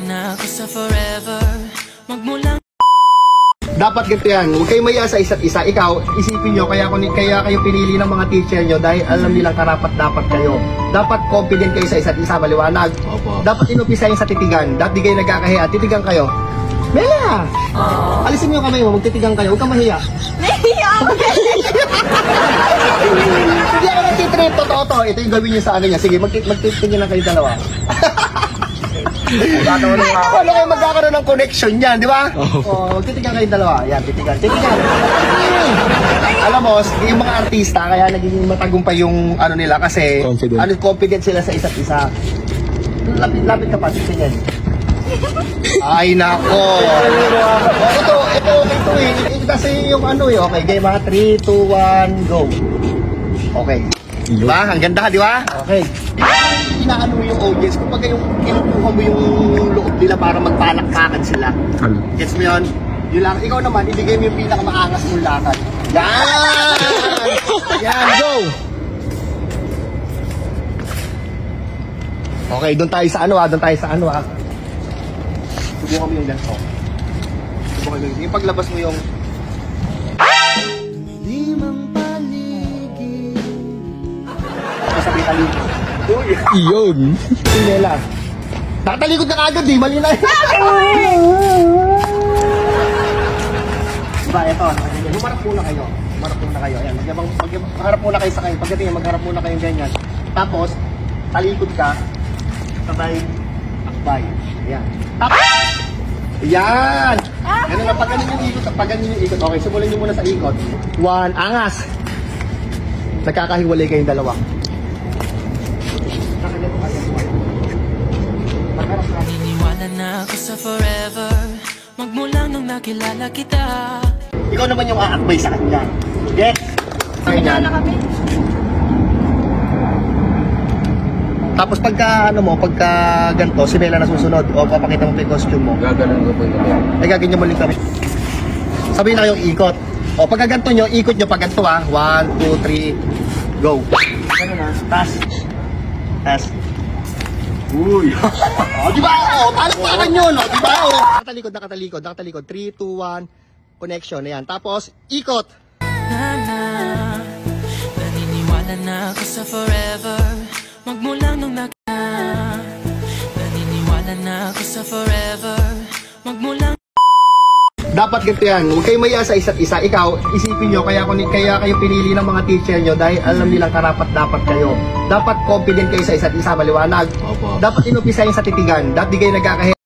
na ako sa forever. Magmulang Dapat ganito yan. Huwag kayo maya sa isa't isa. Ikaw, isipin nyo, kaya kayo pinili ng mga teacher nyo dahil alam nilang karapat-dapat kayo. Dapat confident kayo sa isa't isa, maliwanag. Opo. Dapat inumpisahin sa titigan. Dapat di kayo nagkakahiya. Titigan kayo. Mela! Alisin mo yung kamay mo, magtitigan kayo. Huwag kang mahiya. Nahiya ako. Hindi ako nagtitrip. Totoo to. Ito yung gawin nyo sa ano niya. Sige, magtitigyan na kayo dalawa. Ano kayo magkakaroon ng connection yan, di ba? Oh, titigan kayo dalawa. Yan, titigan. Alam mo, yung mga artista, kaya naging matagumpay yung ano nila kasi confident sila sa isa't isa. Lapit ka pa, titigan. Ay, nako. Ito eh. Kasi yung ano eh. Okay, game ha. 3, 2, 1, go. Okay. Diba? Ang ganda, di ba? Okay. Inaano mo yung audience. Kung yung kinukuha mo yung loob nila para magpalakpakan sila. Gets mo yun? Yung lakad. Ikaw naman, ibigay mo yung pinakamaangas mong lakad. Yan! Yan, go! Okay, doon tayo sa ano ha. Subukan mo yung ganito. Yung paglabas mo yung sabi talikod. Uy! Iyon! Sinela. Tatalikod na kagad eh, mali na. Diba, eto. Humarap muna kayo. Ayan, magharap muna kayo sa kayo. Pagdating, magharap muna kayo ganyan. Tapos, talikod ka. Sabay, akbay. Ayan. Ayan! Ganun lang, pag ganun yung ikot. Okay, simulan nyo muna sa ikot. 1, angas! Nagkakahiwalay kayong dalawa. naniniwala na ako sa forever. Magmula nung nakilala kita. Ikaw naman yung aakbay sa kanya. Yes! Ganyan. Tapos pagka ganito, si Bella nasusunod o papakita mo pa yung costume mo. Gaganon ko po ito. Ay gaganyan mo lang kami. Sabihin na kayong ikot. O pagka ganito nyo, ikot nyo pag ganito ha. 1, 2, 3, go. Ganun na. Tas. Uy. O diba? O, palakpakan nyo no. Diba? O. Nakatalikod. 3, 2, 1. Connection. Ayan. Tapos, ikot. Naniniwala na ako sa forever. Magmula nung naniniwala na ako sa forever. Magmula Dapat ganito yan. Huwag kayo maya sa isa't isa. Ikaw, isipin nyo, kaya kayo pinili ng mga teacher nyo dahil alam nilang karapat-dapat kayo. Dapat confident kayo sa isa't isa, maliwanag. Opo. Dapat inumpisahin sa titigan. Dapat di kayo nagkakahiya.